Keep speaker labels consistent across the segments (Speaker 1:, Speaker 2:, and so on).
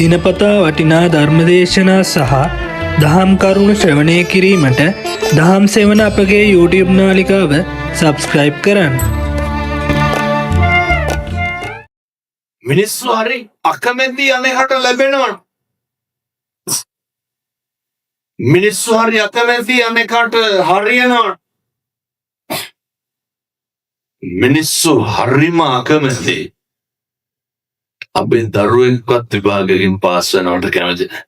Speaker 1: දිනපතා වටිනා ධර්මදේශනා සහ දහම් කරුණු ශ්‍රවණය කිරීමට දහම් සෙවන අපගේ YouTube නාලිකාව සබස්ක්‍රයිබ් කරන්න.
Speaker 2: මිනිස්සු හරි අකමැති අනෙකට ලැබෙනවා. මිනිස්සු හරි අකමැති අනෙකට හරියනවා. මිනිස්සු හරිම අකමැති අපේ දරුවෙක්වත් විභාගකින් පාස් වෙනවට කැමති නැහැ.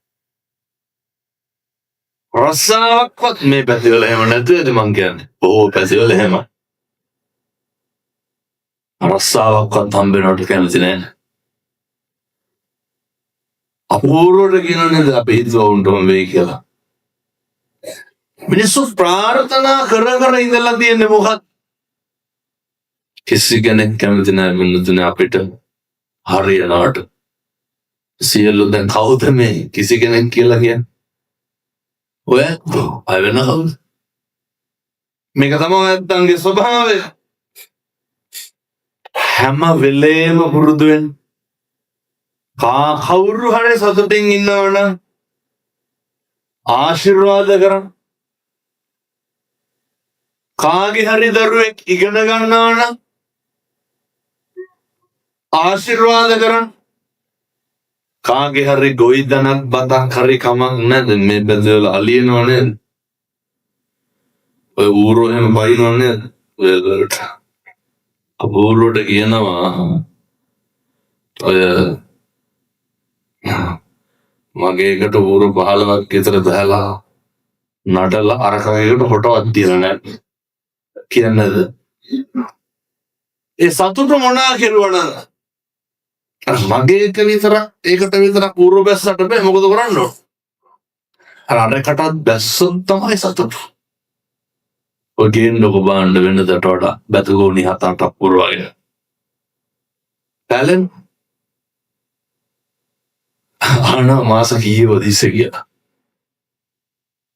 Speaker 2: රස්සාවක්වත් මේ පැතිවල එහෙම නැතුවද මං කියන්නේ. බොහෝ පැතිවල එහෙම. රස්සාවක්වත් හම්බ වෙනවට කැමති නැහැ. අපූර්වට කියනනේ අපි හිතුවුන්ටම වෙයි කියලා. මිනිස්සු ප්‍රාර්ථනා කර කර ඉඳලා තියෙන්නේ මොකක්ද? කිසි කෙනෙක් කැමති නැහැ මිනිඳුනේ අපිට හරියනවට. සියලු දැන් කවුද මේ කිසි කෙනෙක් කියලා කියන්නේ? ඔය අය වෙන කවුද? මේක තමයි නැත්තන්ගේ ස්වභාවය. හැම වෙලේම පුරුදු වෙන්න. කවුරු හරි සතුටින් ඉන්නවනම් ආශිර්වාද කරන්න. කාගේ හරි දරුවෙක් ඉගෙන ගන්නවා නම් ආශිර්වාද කරන්න. කාගේ හරි ගොවිතැනක් බතක් හරි කමක් නැද මේ බැදවල අලියනවා නේද? ඔය ඌරෝ එහෙම බයිනවා නේද? ඔය වලට අපූර්වට කියනවා ඔය මගේ එකට ඌරු 15ක් විතර බහලා නඩලා අරකයකට හොටවත් තියලා නැහැ කියන්නේද? ඒ සතුට මොනා කෙරුවනද? මගේ එක විතරක් ඒකට විතරක් ඌරු බැස්සට බෑ. මොකද කරන්න ඕන? අර අරකටත් බැස්සොත් තමයි සතුට. ඔය ගේන්නක බාන්න වෙනදට වඩා බැතගෝනි 7-8ක් පුරවගෙන පැලෙන් අනා මාස කීයවද ඉස්සේ කියලා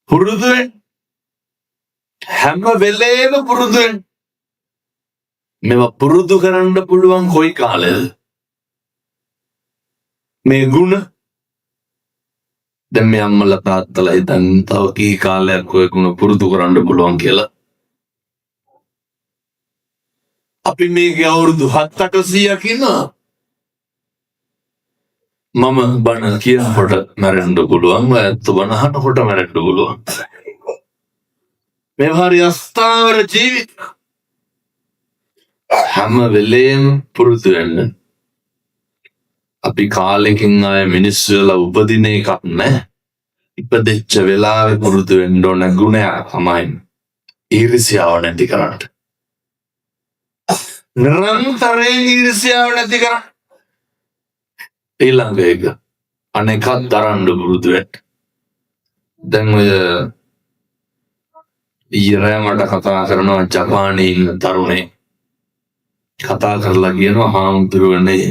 Speaker 2: පුරුදු වෙන්න. හැම වෙලේම පුරුදු වෙන්න. මේවා පුරුදු කරන්න පුළුවන් කොයි කාලෙද? මේ ගුණ දැන් මේ අම්මලා තාත්තලා හිතන් තව කී කාලයක් ඔය ගුණ පුරුදු කරන්න පුළුවන් කියලා. අපි මේකේ අවුරුදු 7-800ක් ඉන්නවා. මම බණ කියනකොට මැරෙන්න පුළුවන්. ඔයත් බණ අහනකොට මැරෙන්න පුළුවන්. මේ හරි අස්ථාවර ජීවිත. හැම වෙලේම පුරුදු වෙන්න. අපි කාලෙකින් ආයේ මිනිස්සු වෙලා උපදින එකක් නෑ. ඉපදෙච්ච වෙලාවේ පුරුදු වෙන්න ඕන ගුණයක් තමයි ඊර්ෂ්‍යාව නැති කරන්න. නිරන්තරයෙන් ඊර්ෂ්‍යාව නැති කරන්න. ඊළඟ එක අනෙකක් දරන්න පුරුදු වෙන්න. දැන් ඔය ඊරෑ මට කතා කරනවා ජපානයේ ඉන්න තරුණේ කතා කරලා කියනවා හාමුදුරුවනේ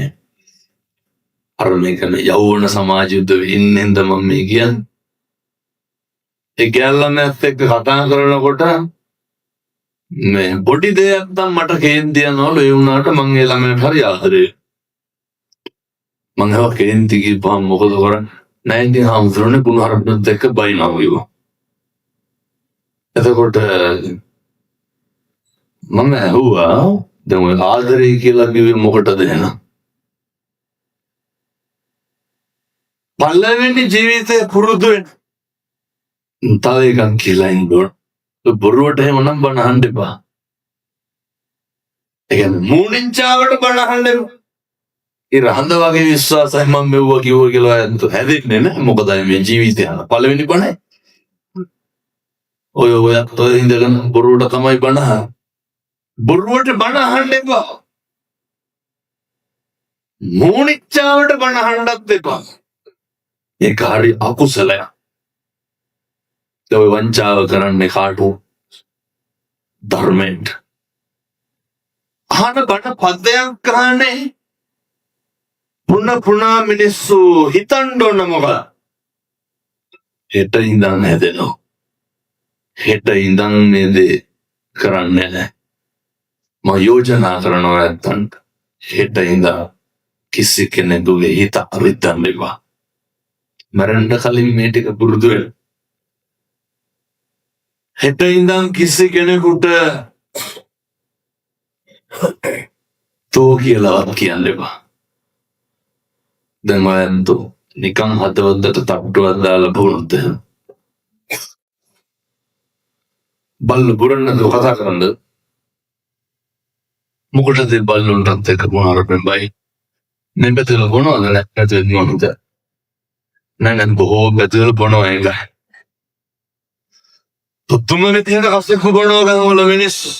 Speaker 2: අර මේකන යෞවන සමාජ යුද්ධ ඉන්නෙන්ද මම මේ කියන්නේ. ඒ ගැල්ලමත් එක්ක කතා කරනකොට මේ පොඩි දෙයක් නම් මට කේන්ති යනවලු. ඒ වුණාට මං ඒ ළමයට හරි ආදරේ. මං හව කේන්ති කිව්වම මොකද කරන්නේ? නැන්දි හාමුදුරනේ පුනහරප්පුත් එක්ක බයිනවා කිව්වා. එතකොට මම ඇහුවා දැන් ඔය ආදරේ කියලා කිව්වේ මොකටද එහෙනම්? පළවෙනි ජීවිතේ පුරුදු වෙන්න. තව එකක් කියලා ඉන්නකොට බොරුවට එහෙම නම් බණ අහන්න එපා. ඒ කියන්නේ මූණින්චාවට බණ අහන්න එපා. ඒ රහඳ වගේ විශ්වාසයි මම මෙව්වා කිව්වා කියලා හැදෙන්නේ නැහැ. මොකද මේ ජීවිතය පළවෙනි බණයි. ඔය ඉඳගෙන බොරුවට තමයි බණ අහන්නේ. බොරුවට බණ අහන්න එපා. මූණින්චාවට බණ අහන්නත් එපා. ඒක හරි අකුසලයක්. ඔය වංචාව කරන්නේ කාටෝ? ධර්මයට. අහන බණ පදයක් කරන්නේ පුනා මිනිස්සු හිතන්න ඕන මොකද? හෙට ඉඳන් හැදෙනවා. හෙට ඉඳන් මේ දේ කරන්නේ නැහැ. මම යෝජනා කරනවා නැත්තම් හෙට ඉඳන් කිසි කෙනෙකුගේ හිත අරිතන්න එපා. මරන්න කලින් මේ ටික පුරුදු වෙන්න. හෙට ඉඳන් කිසි කෙනෙකුට තෝ කියලාවත් කියන්න එපා. දැන් ඔයන්තු නිකන් හදවතට තට්ටුවක් දාලා පුරුද්ද. බල්ල පුරන්නද කතා කරන්නද? මොකටද බල්ලොන්ටත් එක්ක මොනාරපෙන් බයි? නෙබතල බොනවද නැත්නම් මොනවද? නංගන් බොහෝ බෙදල බොනවා එක. තුතුම විදියට කස්සෙක් බොනවා ගමවල මිනිස්සු.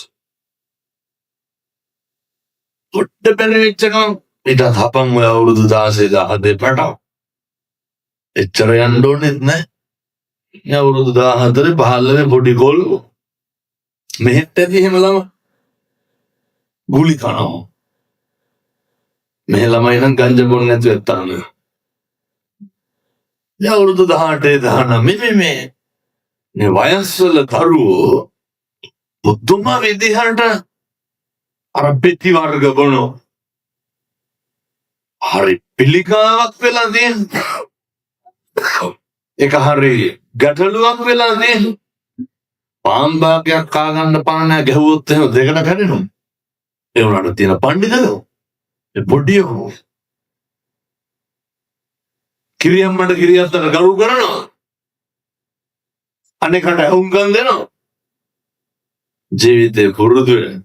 Speaker 2: පොට්ට පෙරවිච්චකම් ඊට හපන් ඔය අවුරුදු 16 17 පටව. එච්චර යන්න ඕනෙත් නැහැ. මේ අවුරුදු 14 15 පොඩි ගොල්ලෝ මෙහෙත් ඇති එහෙම ළම ගුලි කනවා. මේ ළමයි නම් ගංජා බොන්නේ නැතුව ඇත්තාම. දැන් අවුරුදු 18 19 මේ වයස්වල දරුවෝ පුදුම විදිහට අර පෙති වර්ග බොනෝ. හරි පිළිකාවක් වෙලා තියෙනවා. ඒක හරි ගැටලුවක් වෙලා තියෙනවා. පාම්බාගයක් කා ගන්න පාන ගැහුවොත් එහෙම දෙකට කැඩෙනවා. ඒ උනාට තියෙන පඬිතුකෝ ඒ පොඩියෝ කිරියම්මඩ කිරියත්තට ගරු කරනවා. අනේකට හුඟන් දෙනවා. ජීවිතේ පුරුදු වෙන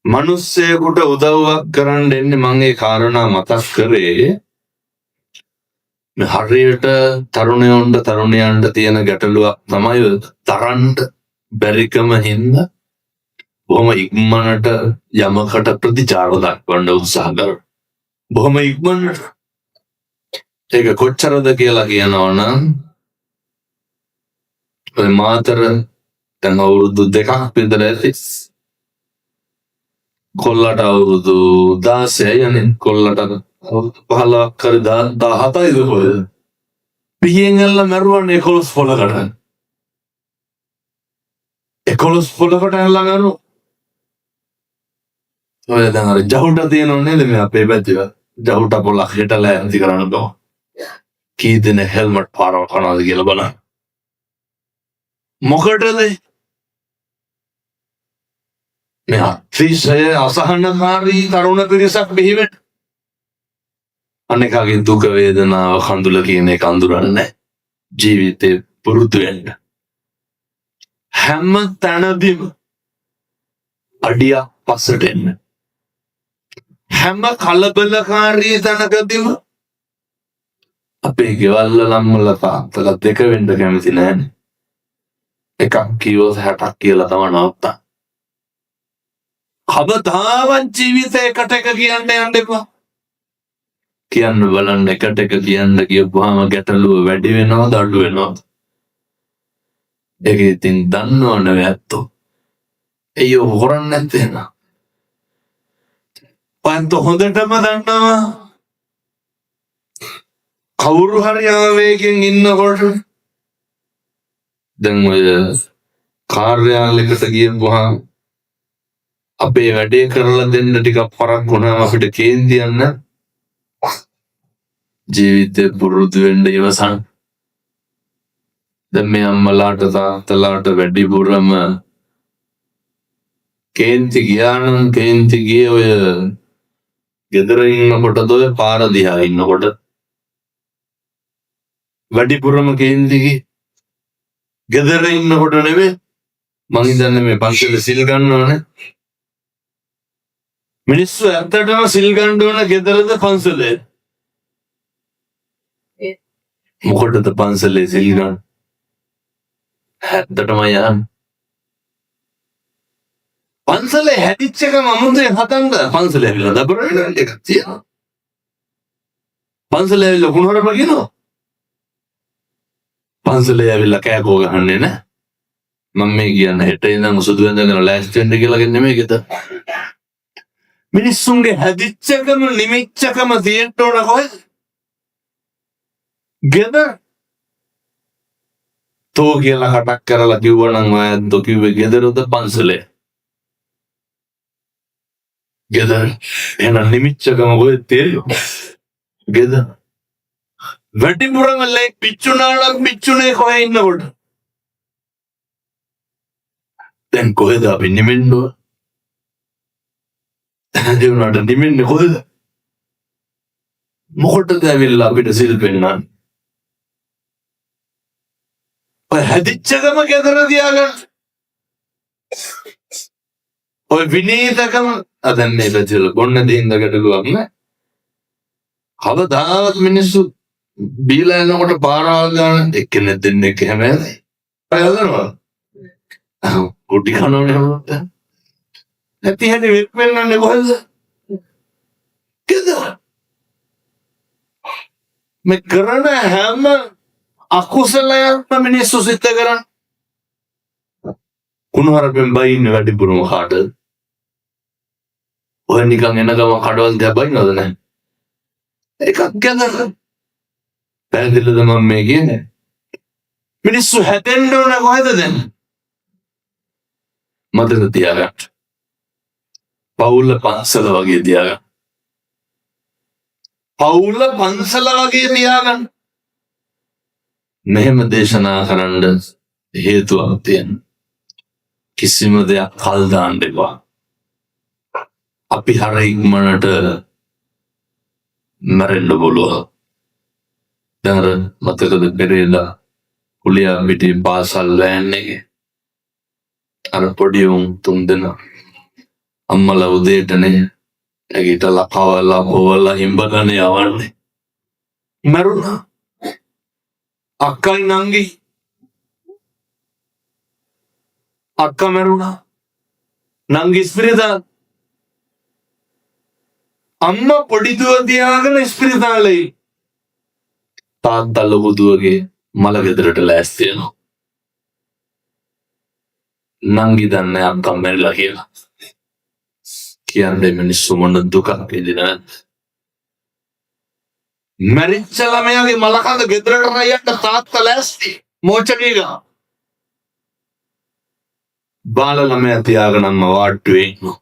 Speaker 2: මිනිස්සෙකුට උදව්වක් කරන්න එන්නේ මම ඒ කාරණා මතක් කරේ. මේ හරියට තරුණයන්ට තියෙන ගැටලුවක් තමයි තරන්න බැරිකම හින්දා බොහොම ඉක්මනට යමකට ප්‍රතිචාර දක්වන්න උත්සාහ කරනවා. බොහොම ඉක්මනට ඒක කොච්චරද කියලා කියනවනම් ඔය මාතර දැන් අවුරුදු 2ක් විතර ඇති. කොල්ලට අවුරුදු 16 යන්නේ කොල්ලට අවුරුදු 15ක් කර 17යිද කොහෙද? පිහියෙන් ඇල්ල මරුවන්නේ 11 පොලකට. 11 පොලකට ඇල්ලා මරුවා. ඔය දැන් අර ජහුට තියෙනව නේද මේ අපේ පැත්තේ? ජහුට පොලක් හිටලා ඇන්ති කරන්න බෑ. කී දෙනෙක් හෙල්මට් පාරව කනවාද කියලා බලන්න. මොකටද? මේ අතිශය අසහනකාරී තරුණ පිරිසක් බිහි වෙන. අනේකගේ දුක වේදනාව කඳුල කියන එක අඳුරන්නේ ජීවිතේ පුරුදු වෙන්න. හැම තැනදීම අඩියක් පස්සට එන්න. හැම කලබලකාරී තැනකදීම අපේ ගෙවල් වල අම්මලා තාත්තලා දෙක වෙන්න කැමති නැහැ. එකක් කිව්වොත් 60ක් කියලා තමයි නවත්තා. කවදාවත් ජීවිතේ එකට එක කියන්න යන්න එපා. කියන්න බලන්න එකට එක කියන්න කියපුවාම ගැටලුව වැඩි වෙනවද අඩු වෙනවද? ඒක ඉතින් දන්නවනේ ඇත්තෝ. එයෝ හොරන්නේ නැත්තේ නා. පන්ත හොඳටම දන්නවා. කවුරු හරි ආවේගෙන් ඉන්නකොට දැන් ඔය කාර්යාලයකට ගියපුවාම අපේ වැඩේ කරලා දෙන්න ටිකක් පරක් වුණාම අපිට කේන්ති යන්න ජීවිතේ පුරුදු වෙන්න ඉවසන්. දැන් මේ අම්මලාට තාත්තලාට වැඩිපුරම කේන්ති ගියේ ඔය ගෙදර ඉන්නකොටද ඔය පාර දිහා ඉන්නකොට වැඩිපුරම කේන්ති ගෙදර ඉන්නකොට නෙමෙයි. මං හිතන්නේ මේ පන්සල සිල් ගන්නවනේ. මිනිස්සු ඇත්තටම සිල් ගන්න ඕන ගෙදරද පන්සලේ? මොකටද පන්සලේ සිල් ගන්න? ඇත්තටම යන්න. පන්සලේ හැදිච්ච එක මමුතේ හතන්ද පන්සලේ ඇවිල්ලා දබර වෙන එකක් තියෙනවා. පන්සලේ ඇවිල්ලා කුණහරප කියනවා. පන්සලේ ඇවිල්ලා කෑකෝ ගහන්නේ නැහැ. මම මේ කියන්නේ හෙට ඉඳන් සුදු වෙනදගෙන ලෑස්ති වෙන්න කියලා නෙමෙයි ගෙදර. මිනිස්සුන්ගේ හැදිච්චකම නිමිච්චකම තියෙන්න ඕන කොහෙද? ගෙදර. තෝ කියලා කටක් කරලා කිව්වනම් මම තෝ කිව්වේ ගෙදරද පන්සලේ? ගෙදර. එහෙනම් නිමිච්චකම කොහෙද තියෙන්නේ? ගෙදර. වැඩිපුරමල්ලේ පිච්චුනාලක් පිච්චුනේ කොහෙ ඉන්නකොට දැන් කොහෙද අපි නිමෙන්නුව එවුණාට නිමෙන්නේ කොහෙද මොකටද ඇවිල්ලා අපිට සිල් පෙන්නන්නේ ඔය හැදිච්චකම ගෙදර තියාගන්න ඔය විනීතකම අදන් මේ පැතිවල බොන්න දෙන්න ගැටලුවක් නෑ කවදාවත් මිනිස්සු බීලා යනකොට පාරවල් ගන්න එක්කෙනෙක් දෙන්නෙක් එහෙම ඇයි බලනවා කුටි කනෝනේ හොත් නැති හැටි වෙත් වෙන්නන්නේ කොහෙද ගෙදර මේ කරන හැම අකුසලයක්ම මිනිස්සු සිද්ධ කරන්නේ කුණුහරුපෙන් බයින්නේ වැඩිපුරම කාටද ඔය නිකන් එන ගම කඩවල් දිහා බයින්නවද නැහැ එකක් ගෙදර පැහැදිලිද මම මේ කියන්නේ මිනිස්සු හැදෙන්න ඕන කොහෙද දැන් මතක තියාගන්න පවුල පන්සල වගේ තියාගන්න පවුල පන්සල වගේ තියාගන්න මෙහෙම දේශනා කරන්න හේතුවක් තියෙනවා කිසිම දෙයක් කල් දාන්න එපා අපි හර ඉක්මනට මැරෙන්න පුළුවන් දැන් මතකද පෙරේදා කුලියා පිටේ පාසල් වෑන් එකේ අර පොඩි උන් තුන් දෙනා අම්මලා උදේටනේ ඇගිටලා කවලා පොවලා හිඹගනේ යවන්නේ මරුණා අක්කයි නංගි අක්කා මරුණා නංගි ඉස්පිරිතාල අම්මා පොඩි දුව තියාගෙන ඉස්පිරිතාලේ තාත්තා ලොකු දුවගේ මල ගෙදරට ලෑස්ති වෙනවා නංගි දන්නේ අක්කා මැරිලා කියලා කියන්නේ මිනිස්සු මොන දුකක් විඳිනවද මැරිච්ච ළමයාගේ මලකඳ ගෙදරට රැයන්න තාත්තා ලෑස්ති මෝචකේ ගහ බාල ළමයා තියාගෙන අම්මා වාට්ටුවේ ඉන්නවා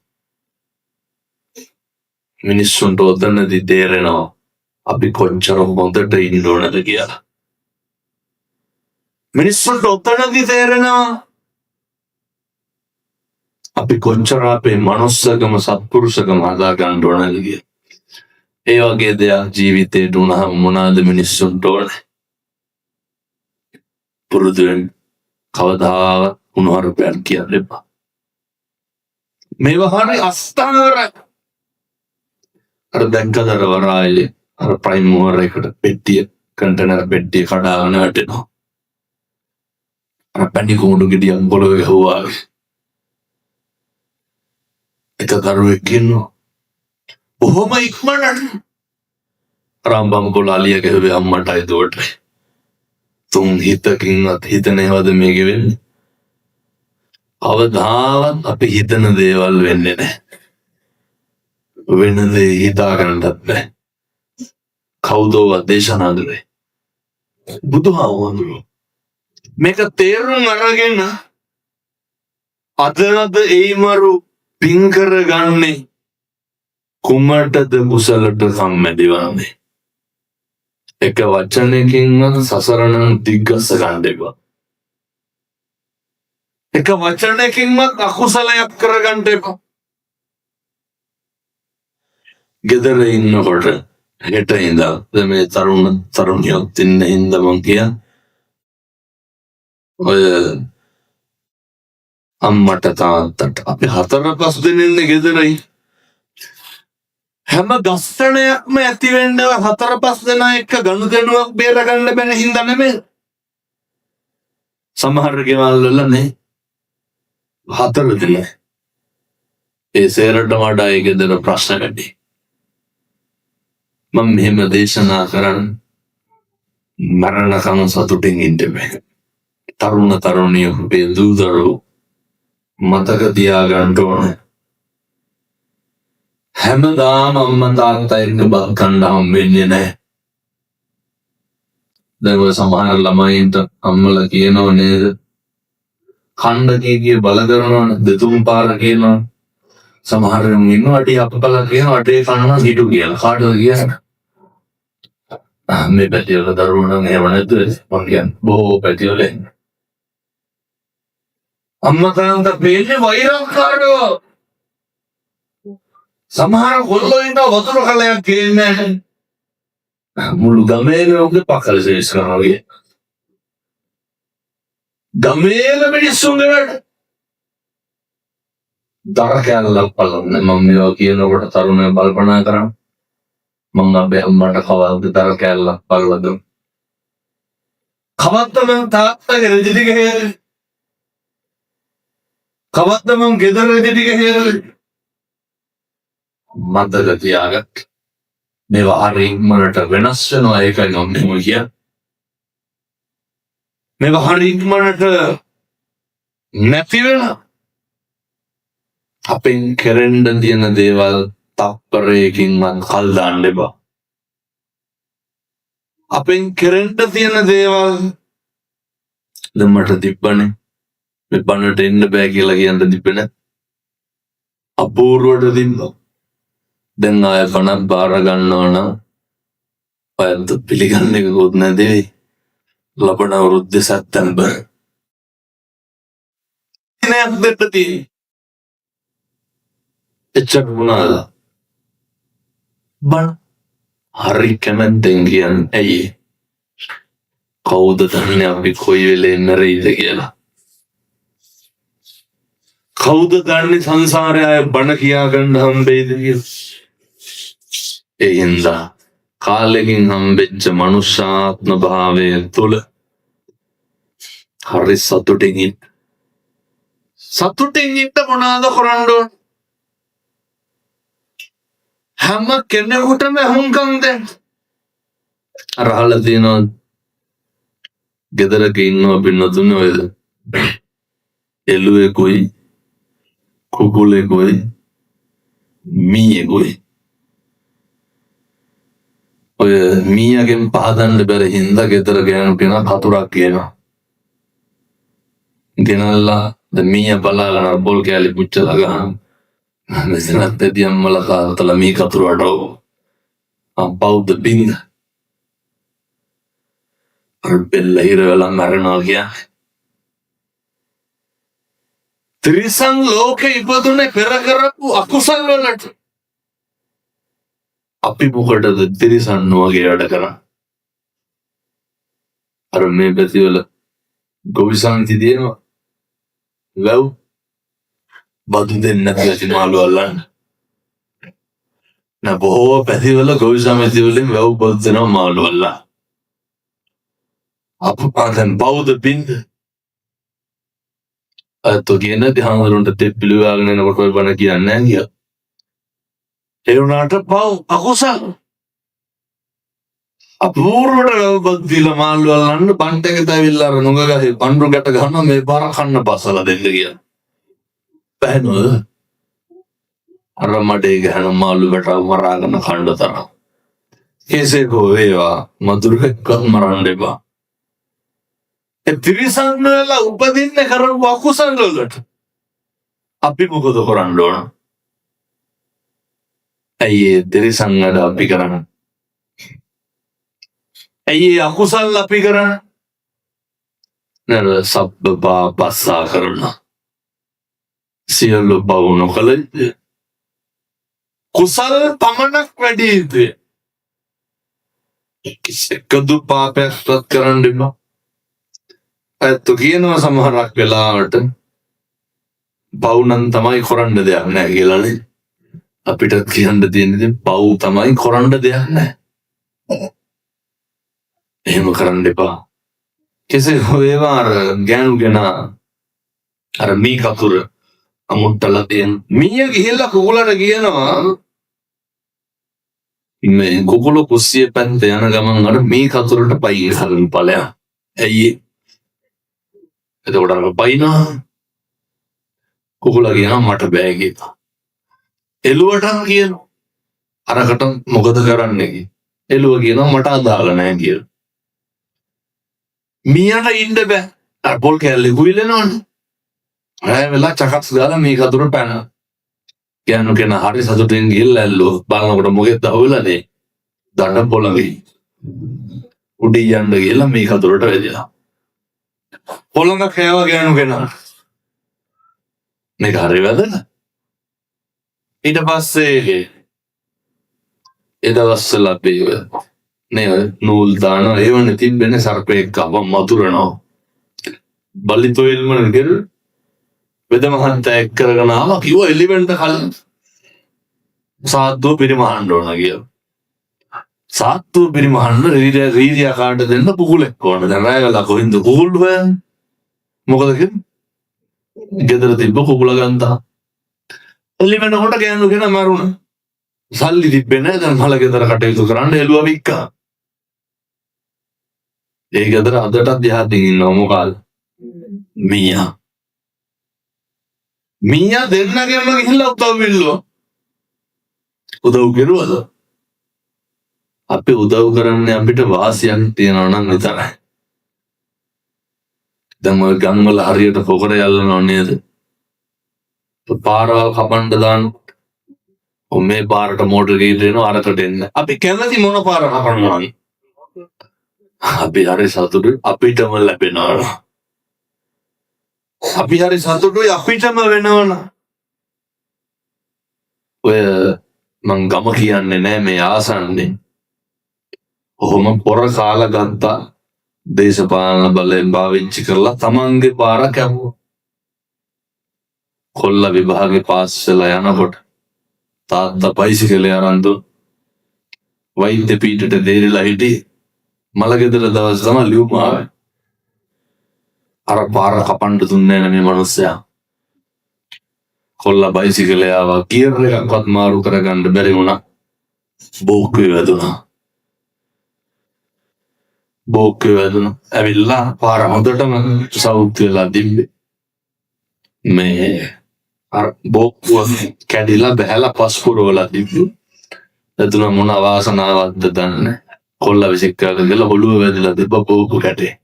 Speaker 2: මිනිස්සුන්ට ඔතනදී තේරෙනවා අපි කොච්චර හොඳට ඉන්න ඕනද කියලා මිනිස්සුන්ට ඔතනදී තේරෙනවා අපි කොච්චර අපේ මනුස්සකම සත්පුරුෂකම හදා ගන්න ඕනද කියලා ඒ වගේ දෙයක් ජීවිතේට උනහම මොනවාද මිනිස්සුන්ට ඕනේ පුරුදුවෙන් කවදාවත් උණුහරුපයක් කියන්න එපා මේවා හරි අස්ථාවර අර දැක්කද අර වරායේ අර ප්‍රයිම් මූවර් එකට පෙට්ටිය කන්ටේනර් පෙට්ටිය කඩාගෙන වැටෙනවා අර පැණි කුණු ගෙඩියක් පොළවේ ගහුවා එක දරුවෙක් ඉන්නවා බොහොම ඉක්මනට රාම්බම් කොලාලිය ගැහුවේ අම්මටයි දුවටයි තුන් හිතකින්වත් හිතනේවද මේක වෙන්නේ අවදාවත් අපි හිතන දේවල් වෙන්නේ නැහැ වෙන දේ හිතා ගන්නත් බෑ කවුදෝ දේශනා කරේ බුදුහාමුදුරුවෝ මේක තේරුම් අරගෙන අදනද ඒමරු පින් කරගන්නේ කුමටද කුසලට සම්මැදිවන්නේ එක වචනයකින්වත් සසරණන් දිග්ගස්ස ගන්න එපා එක වචනයකින්වත් අකුසලයක් කරගන්න එපා ගෙදර ඉන්නකොට හෙට ඉඳලා මේ තරුණියක් ඉන්න හින්දා මං කියන්නේ ඔය අම්මට තාත්තට අපි 4-5 දෙනෙන්නේ ගෙදරයි හැම ගස්සණයක්ම ඇති වෙන්නේ 4-5 දෙනා එක්ක ගනුදෙනුවක් බේරගන්න බැන හින්දා නෙමෙයි සමහර ගෙවල් වල නේ 4 දෙනා ඒ සේරට වඩා ඒ ගෙදර ප්‍රශ්න වැඩි මම මෙහෙම දේශනා කරන්නේ මරණකම සතුටින් ඉන්න බෑ තරුණ තරුණියෝ බෙදුදරෝ මතක තියාගන්න ඕනේ හැමදාම අම්මා තාත්තා එක්ක බත් කන්න හම්බෙන්නේ නැහැ දැන් ඔය සමහර ළමයින්ට අම්මලා කියනව නේද කන්න කීකිය බල කරනවනේ දෙතුන් පාර කියනවා සමහර ඉන්නවා අටි අප්පලා කියනවා අටේ කනවා හිටු කියලා කාටද කියන්නේ මේ පැතිවල දරුවෝ නම් එහෙම නැද්ද මං කියන්නේ බොහෝ පැතිවල අම්මා තාත්තා පේන්නේ වෛරක්කාරයෝ සමහර කොල්ලෝ ඉන්න වතුර කලයක් ගේන්නේ මුළු ගමේම උගේ පකල සේස් කරනවා වගේ ගමේල මිනිස්සුන්ගේ වැඩ දර කැල්ලක් බලන්න මම මේවා කියනකොට තරුණයෝ කල්පනා කරා මං අපේ අම්මට කවද්ද දර කැල්ලක් බලවද කවද්ද මං තාත්තගේ රෙදි ටික හේරේ කවද්ද මං ගෙදර රෙදි ටික හේරේ මතක තියාගන්න මේවා හරි ඉක්මනට වෙනස් වෙනවා ඒකයි මම කියන්නේ මේවා හරි ඉක්මනට නැති වෙනවා අපෙන් කෙරෙන්න තියෙන දේවල් තප්පරයකින්වත් කල් දාන්න එපා අපෙන් කෙරෙන්න තියෙන දේවල් දෙමට තිබ්බනේ මේ බණට එන්න බෑ කියලා කියන්න තිබ්බනේ අපූර්වට තිබ්බා දැන් ආය බණක් බාර ගන්නවා නම් ඔයත් පිළිගන්න එකකුත් නැදේ ලබන අවුරුද්ද සැප්තැම්බර් දිනයක් දෙන්න තියෙන්නේ එච්චර වුණාද බණ හරි කැමැත්තෙන් කියන්නේ ඇයි කවුද දන්නේ අපි කොයි වෙලේ මැරෙයිද කියලා කවුද දන්නේ සංසාරේ අය බණ කියා ගන්න හම්බෙයිද කියලා ඒ හින්දා කාලෙකින් හම්බෙච්ච මනුෂ්‍යාත්ම භාවය තුළ හරි සතුටින් ඉන්න මොනවාද කරන්න ඕන හැම කෙනෙකුටම හුඟම් දෙන්න අර අහලා තියෙනවා ගෙදරක ඉන්නවා පින්නතුනේ ඔයද එළුවෙකුයි කුකුලෙකුයි මීයෙකුයි ඔය මීයගෙන් පහදන්න බැරි හින්දා ගෙදර ගෑනු කෙනා කතුරක් කියනවා ගෙනල්ලා ද මීය බලාගෙන බොල් කෑලි පුච්චලා ගහන මෙතනත් ඇති අම්මලා තාත්තලා මී කතුරට බෞද්ධ බින්ද අර බෙල්ල හිරවලා මරනවා කියන්නේ ත්‍රිසං ලෝකේ ඉපදුනේ පෙර කරපු අකුසල් වලට අපි මොකටද තිරිසන් වගේ වැඩ කරා අර මේ පැතිවල ගොවිසන්ති දෙනවා වැව් බදු දෙන්න නැති මාළු අල්ලන්න නෑ බොහෝ පැතිවල ගොවිසමිති වලින් වැව් බදු දෙනවා මාළු අල්ලන්න අපපාතෙන් බෞද්ධ බින්ද අතෝ කියන දහඳුරන්ට තෙප්පිලු වාගෙන එනකොට ඔය බණ කියන්නේ නැහැ කියලා ඒ වුණාට පව් අකුසල් අපූර්වට බද්දිල මාළු අල්ලන්න බන්ට් එකට ඇවිල්ලා අර නුග ගහේ පඳුරු ගැට ගන්නවා මේ පාර කන්න පස්සලා දෙන්න කියලා බෑනොද අර මඩේ ගහන මාළු වැට මරාගෙන කන්න තරම් කෙසේ හෝ වේවා මధుරෙක්වත් මරන්න එපා ඒ ත්‍රිසං වල උපදින්න කරපු අකුසල් වලට අපි මොකද කරන්න ඕන ඇයි ත්‍රිසං වල අපි කරන්නේ ඇයි අකුසල් අපි කරන්නේ නේද සබ්බ පාපස්සා කරනවා සියලු පව් නොකළ යුතුය කුසල් පමණක් වැඩි යුතුය එකදු පාපයක්වත් කරන්න එපා ඇත්තු කියනවා සමහරක් වෙලාවට පව් නම් තමයි කරන්න දෙයක් නැහැ කියලානේ අපිටත් කියන්න තියෙන්නේ පව් තමයි කරන්න දෙයක් නැහැ එහෙම කරන්න එපා කෙසේ හෝ වේවා අර ගෑනු කෙනා අර මී කතුර අමුත්තලා තියෙන මීය ගිහිල්ලා කුකුලට කියනවා මේ කුකුල කුස්සිය පැත්ත යන ගමන් අර මී කතුරට පයි ගහන ඵලයක් ඇයි එතකොට අර පයින්නවා කුකුලා කියනවා මට බෑ කියලා එළුවටම කියනවා අරකට මොකද කරන්නේ කියලා එළුව කියනවා මට අදාළ නැහැ කියලා මීයට ඉන්න බෑ අර පොල් කැල්ලේ කුයිලනවනේ අය වෙලා චකස් ගාලා මේ කතුර පැන කියනු කෙනා හරි සතුටින් ගිහලා ඇල්ලුවා බලනකොට මොකෙද අහුවෙලානේ දඬ පොළඟේ උඩින් යන්න කියලා මේ කතරට වැදිලා. පොළඟ කෑවා ගෑනු කෙනා. මේක හරි වැදලා. ඊට පස්සේ ඒ දවස්වල අපි නේ නූල් දාන ඒවනේ තිබෙන්නේ සර්පෙක් කවම් මතුරනවා. බලිතොයිල්ම නේද? වෙද මහත්තයා එක් කරගෙන ආවා කිව්වා එලිවෙන්ට කලින් සාත්තුව පිරිමහන්න ඕන කියලා. සාත්තුව පිරිමහන්න රීදියා කාට දෙන්න පුකුලෙක් ඕන. දැන් රාය වෙලා කොහින්ද පුකුල් හොයන්නේ? මොකද කියන්නේ? ගෙදර තිබ්බ කුකුල ගන්නවා. එලිවෙන්ට කොට ගෑනු කෙනා මරුණා. සල්ලි තිබ්බේ නැහැ. දැන් මල ගෙදර කටයුතු කරන්න එළුවා වික්කා. ඒ ගෙදර අදටත් යහතින් ඉන්නවා මොකද? මීයා දෙන්නගේම ගිහිල්ලා උදව් වෙල්ලුවා. උදව් කරුවද? අපි උදව් කරන්නේ අපිට වාසියක් තියනවා නම් විතරයි. දැන් ඔය ගම්වල හරියට පොකර යල්ලනව නේද? පාරවල් කපන්න දාන්න. මේ පාරට මෝටර ගේට එනවා අරකට එන්න. අපි කැමති මොන පාර කපන්නවද? අපි හරි සතුටුයි අපිටම ලැබෙනවා. අපි හරි සතුටුයි අපිටම වෙනවන. ඔය මං ගම කියන්නේ නෑ මේ ආසන්නේ. ඔහොම පොර කාලා ගත්තා. දේශපාලන බලයෙන් පාවිච්චි කරලා තමන්ගේ පාර කැපුවා. කොල්ල විභාගේ පාස් වෙලා යනකොට තාත්තා බයිසිකලේ අරන් දුන්න. වෛද්‍ය පීඨයට දෙරිලා හිටියේ. මලගෙදර දවස් තමයි ලියුම ආවේ. අර පාර කපන්න දුන්නේ නැහැ මේ මිනිස්සයා. කොල්ල බයිසිකලේ ආවා. ගියර් එකක්වත් මාරු කරගන්න බැරි වුණා. බෝක්කේ වැදුනා. ඇවිල්ලා පාර හොඳටම සවුත් වෙලා තිබ්බේ. මේ අර බෝක්කුව කැඩිලා බහැලා පස්පුරවලා තිබ්බේ. එතන මොන වාසනාවක්ද දන්නේ. කොල්ල විසිකලා ගිහලා ඔළුව වැදිලා තිබ්බ බෝක්කු කැටේ.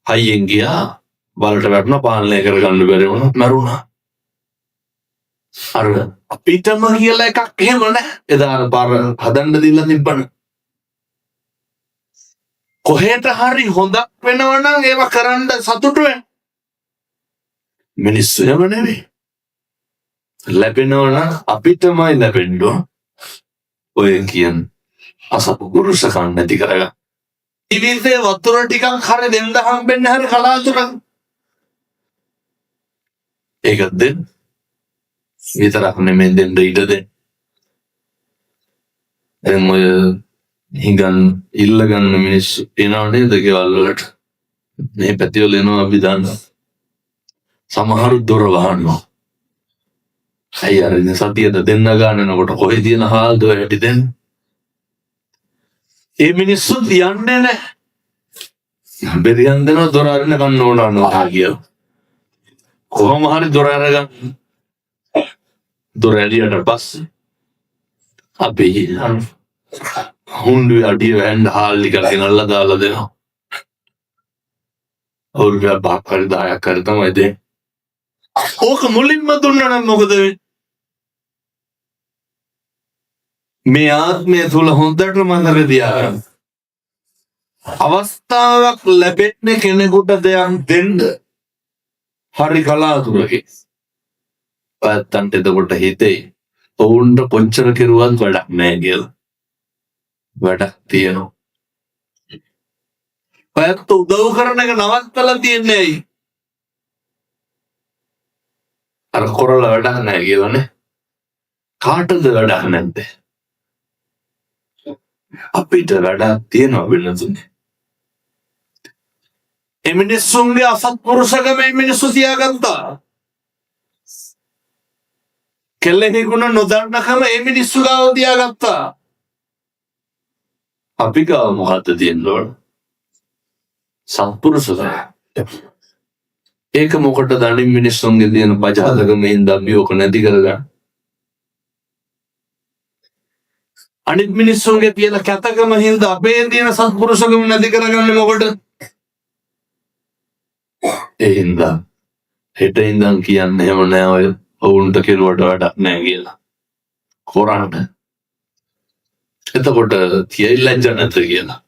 Speaker 2: හයියෙන් ගියා වලට වැටුණා පාලනය කරගන්න බැරි වුණා මැරුණා. අර අපිටම කියලා එකක් එහෙම නැහැ. එදා අර පාර හදන්න දීලා තිබ්බන. කොහෙට හරි හොඳක් වෙනවා නම් ඒව කරන්න සතුටු වෙන්න. මිනිස්සු එහෙම නෙවෙයි. ලැබෙනවා නම් අපිටමයි ලැබෙන්න ඕන. ඔය කියන අසපුරුෂකම් නැති කරගන්න. ඉතින්සේ වතුර ටිකක් හරි දෙන්න හම්බෙන්න හරි කලාතුරකින්. ඒක දෙන්න. විතරක් නෙමෙයි දෙන්න ඉඩ දෙන්න. එම් ඔය හිඟන් ඉල්ල ගන්න මිනිස්සු එනවා නේද ගෙවල් වලට. මේ පැතිවල එනවා අපි දන්නවා. සමහරු දොර වහනවා. අය අර සතියට දෙන්න ගන්නකොට කොහෙද තියෙන හාල්ද ඔය හැටි දෙන්න. ඒ මිනිස්සු තියන්නේ නැහැ. බෙරියන් දෙන දොර අරින්න ගන්න ඕන අනවා කියලා. කොහොම හරි දොර අරගන්න. දොර ඇරියට පස්සේ අපි හුන්ඩුවේ අඩිය වැන්න හාල්ලි කරගෙනල්ලා දාලා දෙනවා. අවුරුදු 5ක් හරි 10ක් හරි තමයි දෙන්නේ. ඕක මුලින්ම දුන්නා නම් මොකද වෙන්නේ? මේ ආත්මය තුල හොඳට මතක තියාගන්න. අවස්ථාවක් ලැබෙන්නේ කෙනෙකුට දෙයක් දෙන්න හරි කලාතුරකින්. ඔයත්තන්ට එතකොට හිතේ ඔවුන්ට කොච්චර කෙරුවත් වැඩක් නැහැ කියලා. වැඩක් තියෙනවා. ඔයත් උදව් කරන එක නවත්තලා තියන්නේ ඇයි? අර කරලා වැඩක් නැහැ කියලානේ. කාටද වැඩක් නැත්තේ? අපිට වැඩක් තියෙනවා වෙනතුනේ. එමිනිස්සුන්ගේ අසත්පුරුෂකම මිනිස්සු තියාගත්තා. කෙල්ලෙහි ගුණ නොදන්නකම මිනිස්සු ගාව තියාගත්තා. අපි ගාව මොකද්ද තියෙන්න ඕන? සත්පුරුෂකම. ඒක මොකටද අනිත් මිනිස්සුන්ගේ තියෙන පජාතකම හින්දා අපි ඕක නැති කරගන්න. අනිත් මිනිස්සුන්ගේ තියෙන කැතකම හින්දා අපේ තියෙන සත්පුරුෂකම නැති කරගන්නේ මොකටද? ඒ හින්දා හෙට ඉඳන් කියන්නේ එහෙම නෑ ඔය ඔවුන්ට කෙරුවට වැඩක් නෑ කියලා. කොරන්න. එතකොට තියයි ලැජ්ජ නැත කියලා.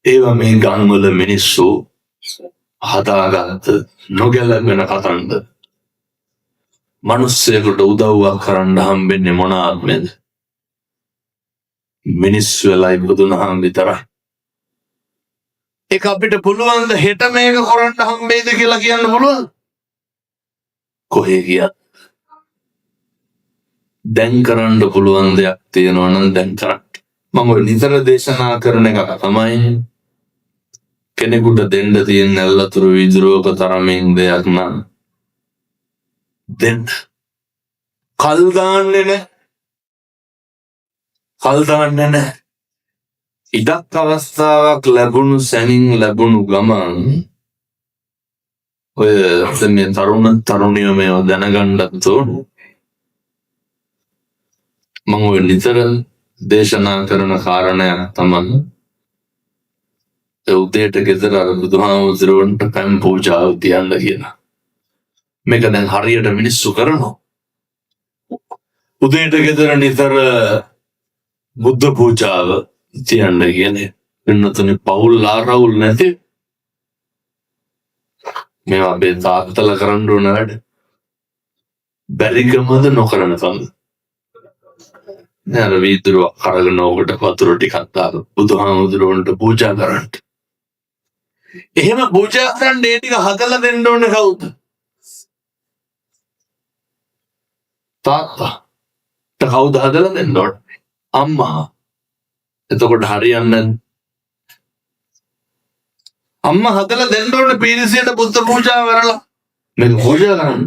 Speaker 2: ඒවා මේ ගම්වල මිනිස්සු හදාගත්ත නොගැලපෙන කතන්ද. මනුස්සයෙකුට උදව්වක් කරන්න හම්බෙන්නේ මොන ආත්මෙද? මිනිස්සු වෙලා ඉපදුනහම විතරයි. ඒක අපිට පුළුවන් ද හෙට මේක කරන්න හම්බෙයිද කියලා කියන්න පුළුවන්? කොහේ ගියත් දැන් කරන්න පුළුවන් දෙයක් තියෙනවා නම් දැන් කරන්න. මම ඔය නිතර දේශනා කරන එක තමයි කෙනෙකුට දෙන්න තියෙන ඇල්ලතුරු විදුරුවක තරමින් දෙයක් නම් දෙන්න. කල් දාන්නේ නැහැ. කල් දාන්නේ නැහැ. ඉඩක් අවස්ථාවක් ලැබුණු සැනින් ලැබුණු ගමන් ඔය මේ තරුණියෝ මේව දැනගන්නත් ඕන. මම ඔය නිතර දේශනා කරන කාරණයක් තමයි උදේට ගෙදර අර බුදුහාමුදුරුවන්ට පැන් පූජාව තියන්න කියලා. මේක දැන් හරියට මිනිස්සු කරනවා. උදේට ගෙදර නිතර බුද්ධ පූජාව තියන්න කියන්නේ වෙනතුනේ පවුල් ආරවුල් නැති මේවා අපේ තාත්තලා කරන්න ඕන වැඩ. බැරිකමද නොකරනකම. නේද වීදුරුව කරගෙන ඔකට වතුර ටිකක් දාලා බුදුහාමුදුරුවන්ට පූජා කරන්න. එහෙම පූජා කරන්න ඒ ටික හදලා දෙන්න ඕනේ කවුද? තාත්තා. කවුද හදලා දෙන්න ඕනේ? අම්මා. එතකොට හරියන්නේ අම්මා හදලා දෙන්න ඕනේ පීරිසියට බුද්ධ පූජාව කරලා. මේක පූජා කරන්න.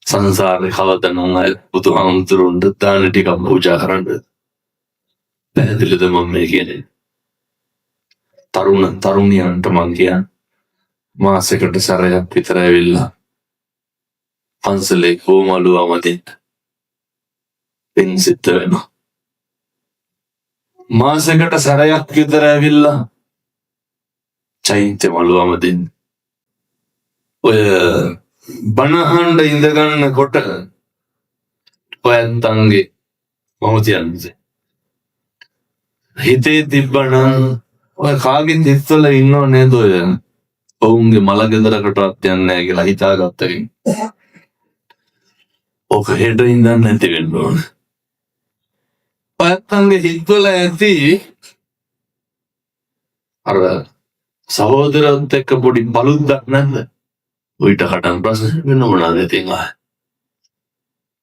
Speaker 2: සංසාරේ කවදනම් අය බුදුහාමුදුරුවන්ට දාන ටික පූජා කරන්න. පැහැදිලිද මම මේ කියන්නේ? තරුණියන්ට මං කියන්නේ මාසෙකට සැරයක් විතර ඇවිල්ලා පන්සලේ කොමලුව අමදින්න පින් සිද්ධ වෙනවා. මාසෙකට සැරයක් විතර ඇවිල්ලා චෛත්‍ය මලුව අමදින්න. ඔය බණහඬ ඉඳගන්නකොට ඔයන්තන්ගේ මම කියන්නේ හිතේ තිබ්බනම් ඔය කාගෙන් දිස්වල ඉන්නව නේද ඔය ඔවුන්ගේ මල ගෙදරකටවත් යන්නේ නැහැ කියලා හිතාගත්තකින් ඔක හෙට ඉඳන් නැති වෙන්න ඕන. ඔයන්තන්ගේ හිතවල ඇති අර සහෝදරයන්ට එක්ක පොඩි බලුද්දක් නැද්ද? ඔයිට කටන් ප්‍රශ්න වෙන මොනවාද ඉතින් ආ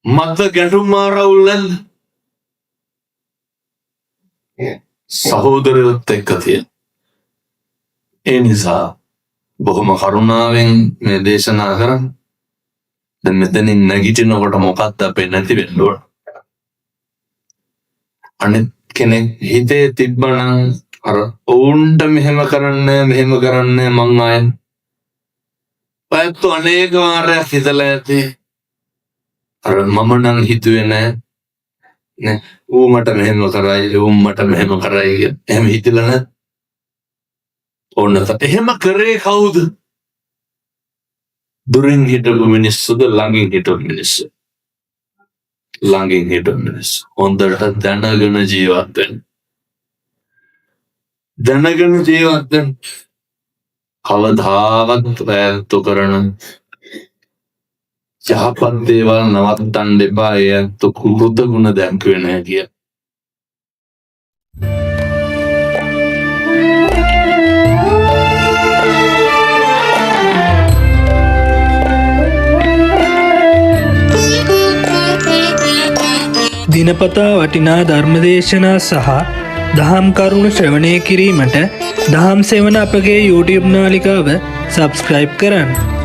Speaker 2: මත ගැටුම් මාරවුල් නැද්ද? සහෝදරයොත් එක්ක තියෙන. ඒ නිසා බොහොම කරුණාවෙන් මේ දේශනා කරන්න. දැන් මෙතනින් නැගිටිනකොට මොකක්ද අපේ නැති වෙන්න ඕන? අනිත් කෙනෙක් හිතේ තිබ්බනම් අර ඔවුන්ට මෙහෙම කරන්නේ මං ආයෙත් ඔයත් අනේක වාරයක් හිතලා ඇති. අර මම නම් හිතුවේ නෑ ඌ මට මෙහෙම කරයි ඌ මට මෙහෙම කරයි කියලා. එහෙම හිතලා නැත්. ඕනත එහෙම කරේ කවුද? දුරින් හිටපු මිනිස්සුද ළඟින් හිටපු මිනිස්සු? ළඟින් හිටපු මිනිස්සු. හොඳට දැනගෙන ජීවත් වෙන්න. දැනගෙන ජීවත් වෙන්න. කවදාවත් වැරද්ද කරන යහපත් දේවල් නවත්තන්න එපා. ඒත් කෘත ගුණ දැක්වේ නැහැ කිය.
Speaker 1: දිනපතා වටිනා ධර්මදේශනා සහ දහම් කරුණු ශ්‍රවණය කිරීමට දහම් සෙවන අපගේ YouTube නාලිකාව සබස්ක්‍රයිබ් කරන්න.